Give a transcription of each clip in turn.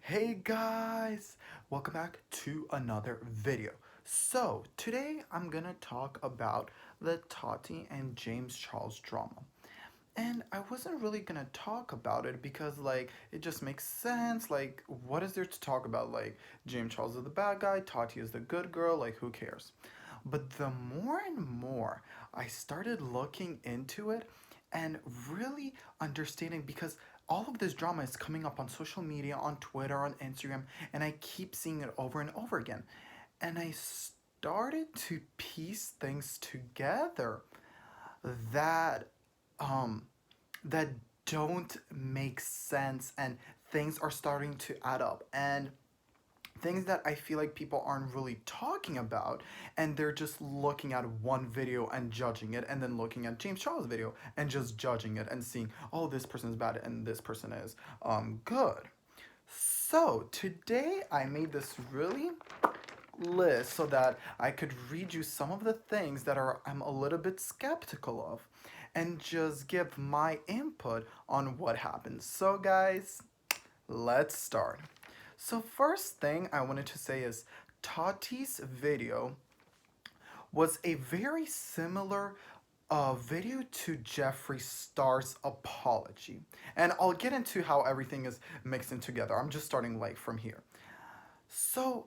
Hey guys, welcome back to another video. So today I'm gonna talk about the Tati and James Charles drama. And I wasn't really gonna talk about it because it just makes sense. What is there to talk about? James Charles is the bad guy, Tati is the good girl, who cares? But the more and more I started looking into it and really understanding, because all of this drama is coming up on social media, on Twitter, on Instagram, and I keep seeing it over and over again. And I started to piece things together that um that don't make sense, and things are starting to add up, and things that I feel like people aren't really talking about, and they're just looking at one video and judging it, and then looking at James Charles' video and just judging it and seeing, oh, this person is bad and this person is good. So today I made this really list so that I could read you some of the things that I'm a little bit skeptical of, and just give my input on what happens. So guys, let's start. So first thing I wanted to say is Tati's video was a very similar video to Jeffreestar's apology. And I'll get into how everything is mixed in together. I'm just starting from here. So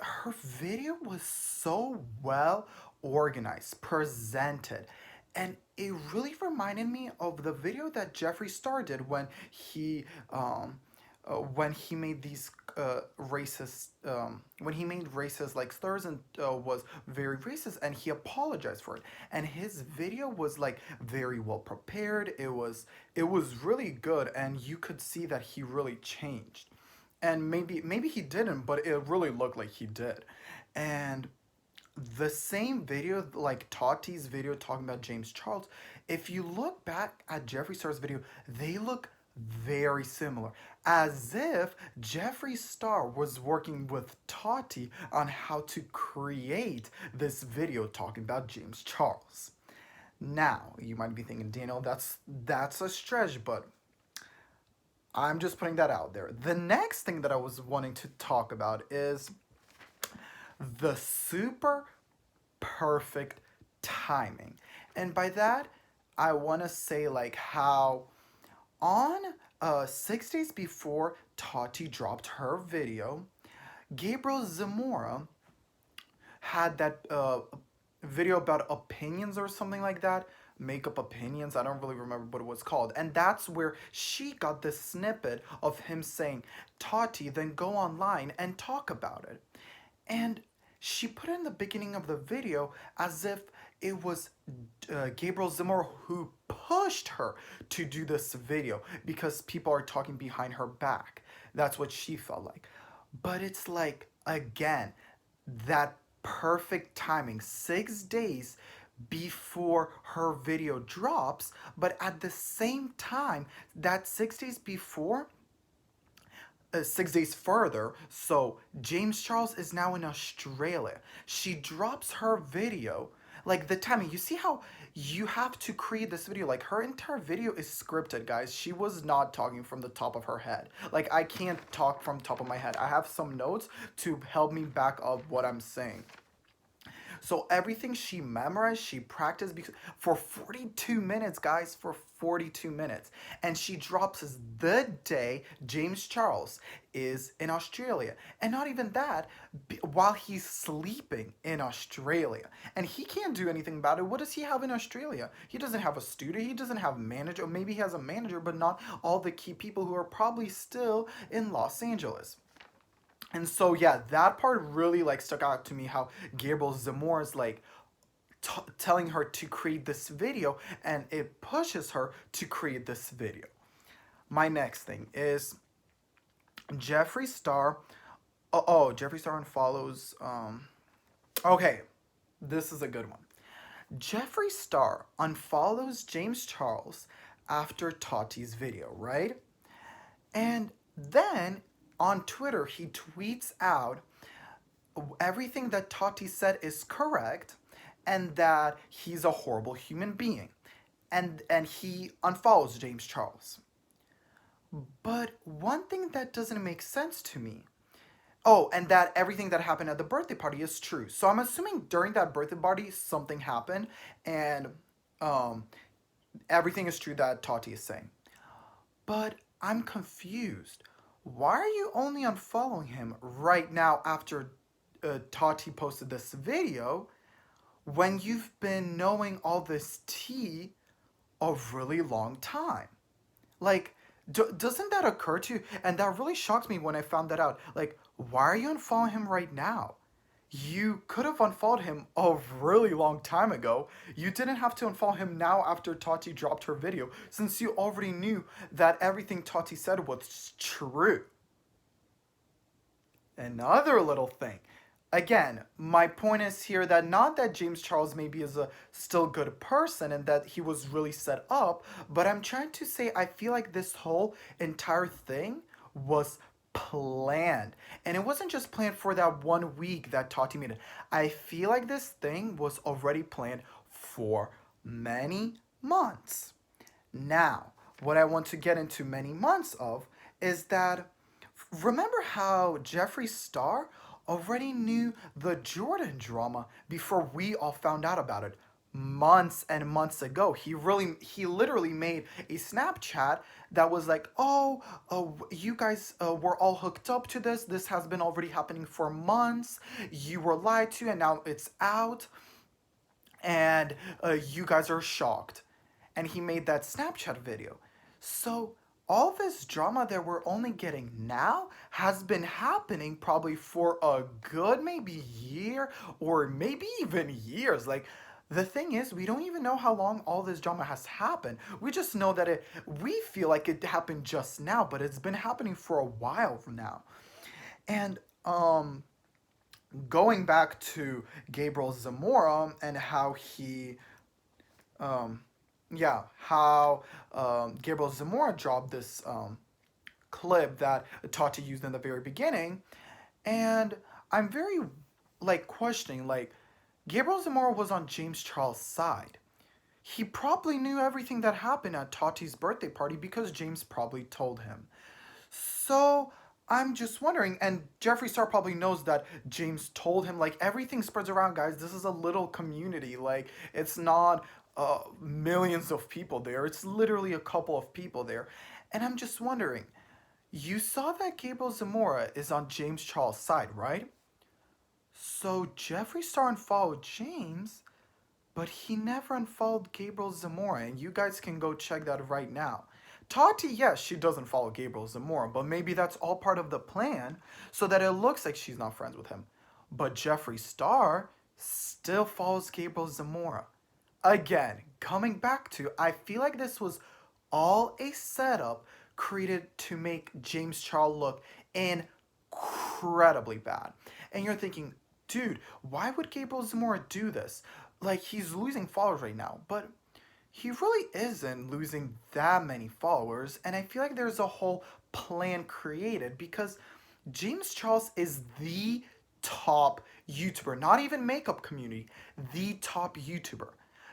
her video was so well organized, presented, and it really reminded me of the video that Jeffreestar did when he made these racist when he made racist slurs, and was very racist, and he apologized for it, and his video was very well prepared. It was really good, and you could see that he really changed, and maybe he didn't, but it really looked like he did. And the same video, like Tati's video talking about James Charles, if you look back at Jeffreestar's video, they look very similar, as if Jeffreestar was working with Tati on how to create this video talking about James Charles. Now you might be thinking, Daniel, that's a stretch, but I'm just putting that out there. The next thing that I was wanting to talk about is the super perfect timing. And by that, I want to say how on 6 days before Tati dropped her video, Gabriel Zamora had that video about opinions or something like that. Makeup opinions, I don't really remember what it was called. And that's where she got this snippet of him saying, Tati, then go online and talk about it. And she put in the beginning of the video as if it was Gabriel Zamora who pushed her to do this video because people are talking behind her back. That's what she felt like. But it's again, that perfect timing, 6 days before her video drops, but at the same time, that 6 days before, 6 days further, so James Charles is now in Australia. She drops her video. The timing, you see how you have to create this video. Her entire video is scripted, guys. She was not talking from the top of her head. I can't talk from top of my head. I have some notes to help me back up what I'm saying. So everything she memorized, she practiced for 42 minutes, guys, for 42 minutes. And she drops this the day James Charles is in Australia. And not even that, while he's sleeping in Australia. And he can't do anything about it. What does he have in Australia? He doesn't have a studio. He doesn't have a manager. Or maybe he has a manager, but not all the key people who are probably still in Los Angeles. And so yeah, that part really stuck out to me, how Gabriel Zamora is telling her to create this video, and it pushes her to create this video. My next thing is Jeffreestar. Jeffreestar unfollows. Okay, this is a good one. Jeffreestar unfollows James Charles after Tati's video, right? And then on Twitter, he tweets out everything that Tati said is correct, and that he's a horrible human being. And he unfollows James Charles. But one thing that doesn't make sense to me. Oh, and that everything that happened at the birthday party is true. So I'm assuming during that birthday party something happened, and um, everything is true that Tati is saying. But I'm confused. Why are you only unfollowing him right now after Tati posted this video when you've been knowing all this tea a really long time? Like, doesn't that occur to you? And that really shocked me when I found that out. Like, why are you unfollowing him right now? You could have unfollowed him a really long time ago. You didn't have to unfollow him now after Tati dropped her video, since you already knew that everything Tati said was true. Another little thing. Again, my point is here that not that James Charles maybe is a still good person and that he was really set up, but I'm trying to say I feel like this whole entire thing was planned. And it wasn't just planned for that 1 week that Tati made it. I feel like this thing was already planned for many months. Now, what I want to get into many months of is that remember how Jeffreestar already knew the Jordan drama before we all found out about it months and months ago. He literally made a Snapchat that was like, you guys were all hooked up to this. This has been already happening for months. You were lied to, and now it's out, and you guys are shocked." And he made that Snapchat video. So all this drama that we're only getting now has been happening probably for a good maybe year or maybe even years. Like, the thing is, we don't even know how long all this drama has happened. We just know that we feel like it happened just now, but it's been happening for a while now. And going back to Gabriel Zamora and how he um, yeah, how Gabriel Zamora dropped this clip that Tati used in the very beginning, and I'm very like questioning, like, Gabriel Zamora was on James Charles' side. He probably knew everything that happened at Tati's birthday party because James probably told him. So I'm just wondering, and Jeffreestar probably knows that James told him, like, everything spreads around, guys. This is a little community. Like, it's not millions of people there. It's literally a couple of people there. And I'm just wondering, you saw that Gabriel Zamora is on James Charles' side, right? So Jeffreestar unfollowed James, but he never unfollowed Gabriel Zamora, and you guys can go check that right now. Tati, yes, she doesn't follow Gabriel Zamora, but maybe that's all part of the plan so that it looks like she's not friends with him. But Jeffreestar still follows Gabriel Zamora. Again, coming back to, I feel like this was all a setup created to make James Charles look incredibly bad. And you're thinking, dude, why would Gabriel Zamora do this? Like, he's losing followers right now, but he really isn't losing that many followers, and I feel like there's a whole plan created because James Charles is the top YouTuber, not even makeup community, the top YouTuber.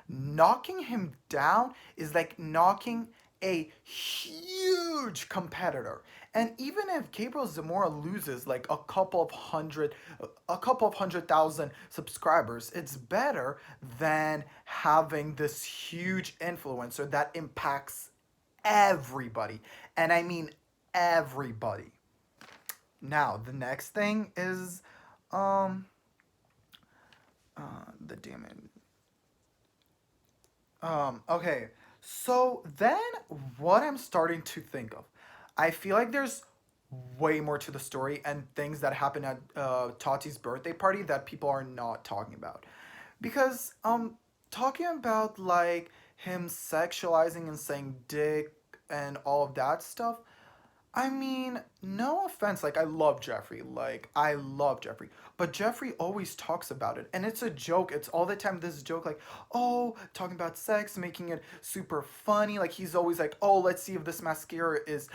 Knocking him down is like knocking a huge competitor. And even if Gabriel Zamora loses like a couple of 100,000 subscribers, it's better than having this huge influencer that impacts everybody. And I mean everybody. Now, the next thing is the damage. Okay. So then what I'm starting to think of, I feel like there's way more to the story and things that happen at Tati's birthday party that people are not talking about. Because talking about like him sexualizing and saying dick and all of that stuff, I mean, no offense, like, I love Jeffrey. Like, I love Jeffrey. But Jeffrey always talks about it. And it's a joke. It's all the time this joke, like, oh, talking about sex, making it super funny. Like, he's always like, oh, let's see if this mascara is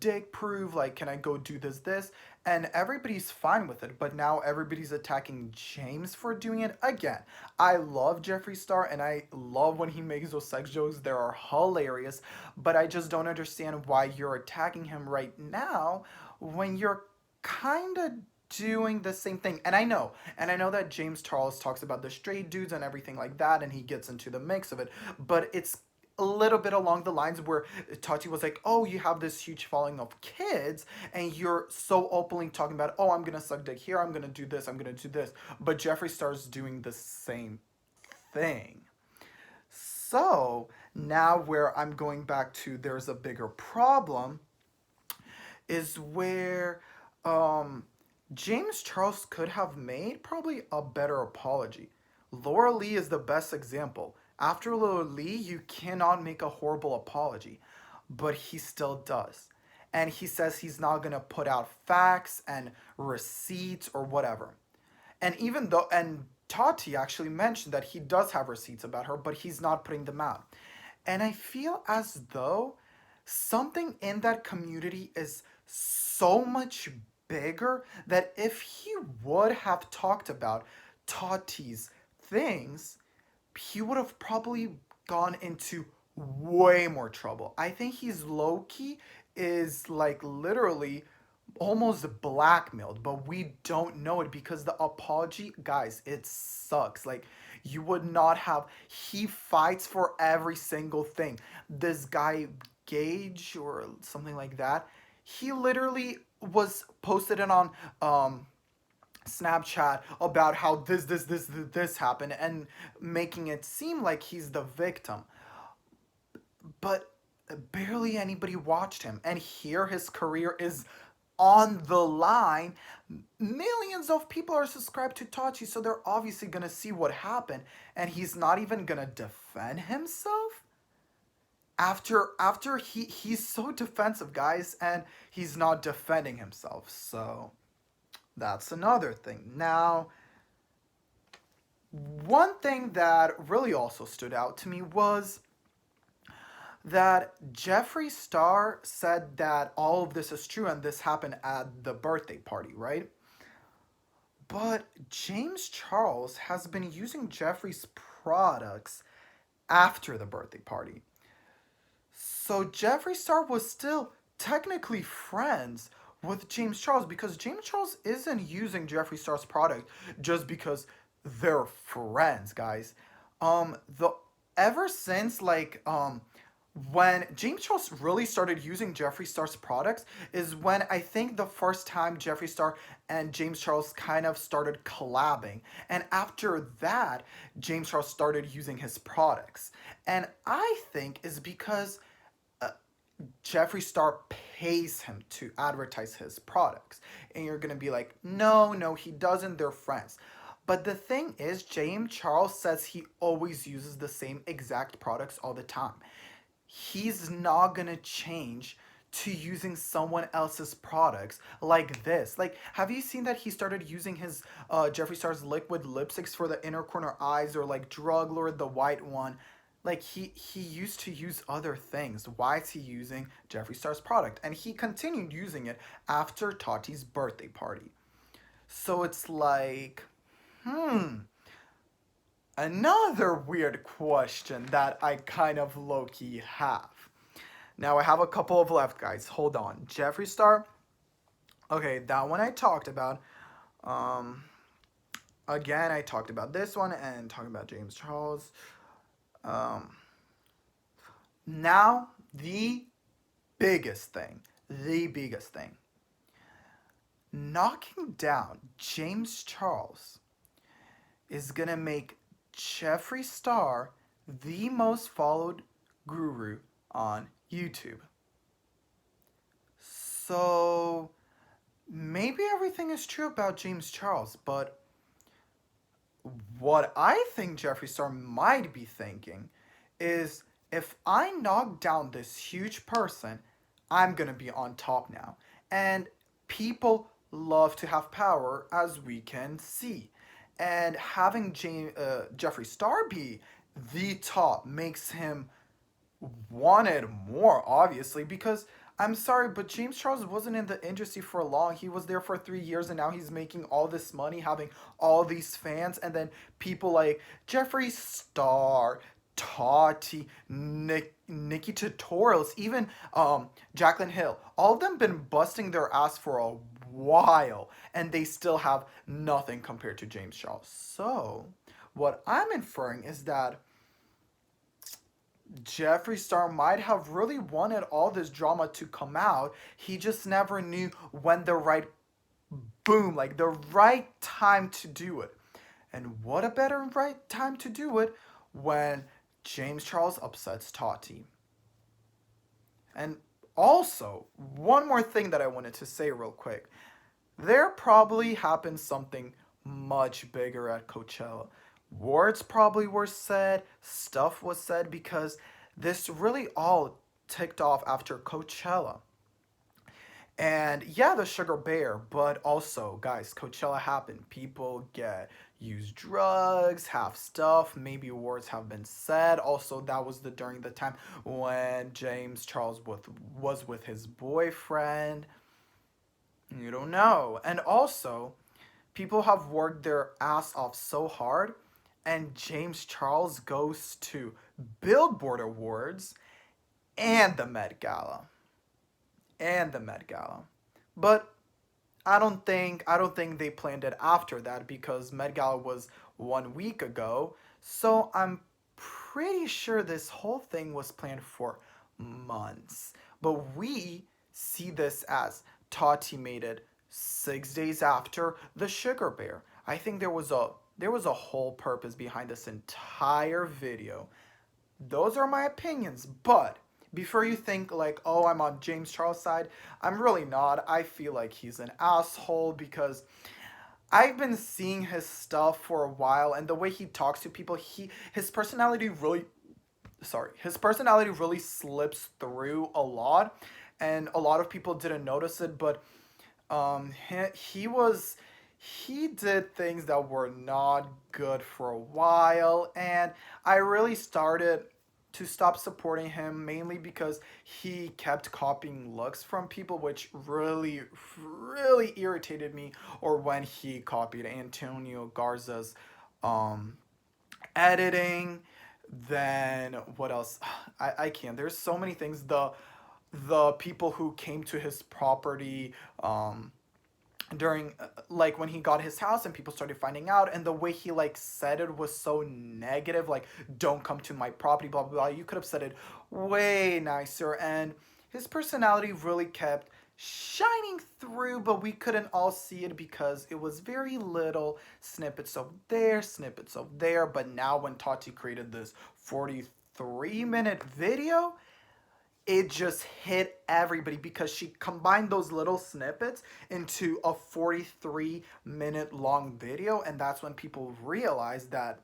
dick proof. Like, can I go do this? and everybody's fine with it, but now everybody's attacking James for doing it again. I love Jeffreestar and I love when he makes those sex jokes. They are hilarious, but I just don't understand why you're attacking him right now when you're kind of doing the same thing. And I know that James Charles talks about the straight dudes and everything like that, and he gets into the mix of it, but it's a little bit along the lines where Tati was like, "Oh, you have this huge following of kids, and you're so openly talking about, oh, I'm gonna suck dick here, I'm gonna do this, I'm gonna do this," but Jeffree Star's doing the same thing. So now where I'm going back to, there's a bigger problem, is where um, James Charles could have made probably a better apology. Laura Lee is the best example. After Laura Lee, you cannot make a horrible apology, but he still does. And he says he's not going to put out facts and receipts or whatever. And even though, and Tati actually mentioned that he does have receipts about her, but he's not putting them out. And I feel as though something in that community is so much bigger that if he would have talked about Tati's things, he would have probably gone into way more trouble. I think he's low key is like literally almost blackmailed, but we don't know it because the apology, guys, it sucks. Like, you would not have, he fights for every single thing. This guy Gage or something like that, he literally was posted it on Snapchat about how this happened and making it seem like he's the victim. But barely anybody watched him. And here his career is on the line. Millions of people are subscribed to Tachi, so they're obviously gonna see what happened, and he's not even gonna defend himself. After he's so defensive, guys, and he's not defending himself. So that's another thing. Now, one thing that really also stood out to me was that Jeffreestar said that all of this is true and this happened at the birthday party, right? But James Charles has been using Jeffrey's products after the birthday party. So Jeffreestar was still technically friends with James Charles because James Charles isn't using Jeffreestar's product just because they're friends, guys. The ever since when James Charles really started using Jeffreestar's products is when I think the first time Jeffreestar and James Charles kind of started collabing. And after that, James Charles started using his products. And I think is because Jeffreestar pays him to advertise his products. And you're going to be like, no, he doesn't. They're friends. But the thing is, James Charles says he always uses the same exact products all the time. He's not gonna change to using someone else's products like this. Like, have you seen that he started using his Jeffreestar's liquid lipsticks for the inner corner eyes, or like Drug Lord, the white one? Like, he used to use other things. Why is he using Jeffreestar's product? And he continued using it after Tati's birthday party. So it's like, another weird question that I kind of low-key have. Now I have a couple of left, guys. Hold on. Jeffreestar. Okay, that one I talked about. Again, I talked about this one and talking about James Charles. Now, the biggest thing. Knocking down James Charles is gonna make Jeffreestar the most followed guru on YouTube. So maybe everything is true about James Charles, but what I think Jeffreestar might be thinking is, if I knock down this huge person, I'm gonna be on top now. And people love to have power, as we can see. And having Jeffreestar be the top makes him wanted more, obviously, because I'm sorry, but James Charles wasn't in the industry for long. He was there for 3 years, and now he's making all this money, having all these fans, and then people like Jeffreestar, Tati, Nikki Tutorials, even Jaclyn Hill. All of them been busting their ass for a while, and they still have nothing compared to James Charles. So, what I'm inferring is that Jeffree Star might have really wanted all this drama to come out. He just never knew when the right boom, like the right time to do it. And what a better right time to do it when James Charles upsets Tati. And also, one more thing that I wanted to say real quick. There probably happened something much bigger at Coachella. Words probably were said, stuff was said because this really all ticked off after Coachella. And yeah, the Sugar Bear, but also, guys, Coachella happened. People get use drugs, have stuff. Maybe words have been said. Also, that was the during the time when James Charles was with his boyfriend. You don't know. And also, people have worked their ass off so hard, and James Charles goes to Billboard Awards and the Met Gala. And the Met Gala. But I don't think they planned it after that because Met Gala was 1 week ago. So I'm pretty sure this whole thing was planned for months. But we see this as Tati made it 6 days after the Sugar Bear. I think there was a whole purpose behind this entire video. Those are my opinions, but before you think like, oh, I'm on James Charles' side, I'm really not. I feel like he's an asshole because I've been seeing his stuff for a while, and the way he talks to people, his personality really his personality really slips through a lot, and a lot of people didn't notice it, but he did things that were not good for a while, and I really started to stop supporting him mainly because he kept copying looks from people, which really irritated me. Or when he copied Antonio Garza's um editing. Then what else? I can't. There's so many things. The people who came to his property during like when he got his house and people started finding out, and the way he like said it was so negative, like don't come to my property, blah blah blah. You could have said it way nicer, and his personality really kept shining through, but we couldn't all see it because it was very little snippets of there. But now when Tati created this 43-minute video, it just hit everybody because she combined those little snippets into a 43-minute long video, and that's when people realized that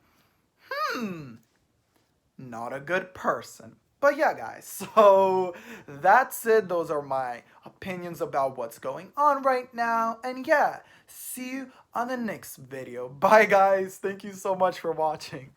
not a good person. But yeah, guys, so that's it. Those are my opinions about what's going on right now. And yeah, see you on the next video. Bye, guys. Thank you so much for watching.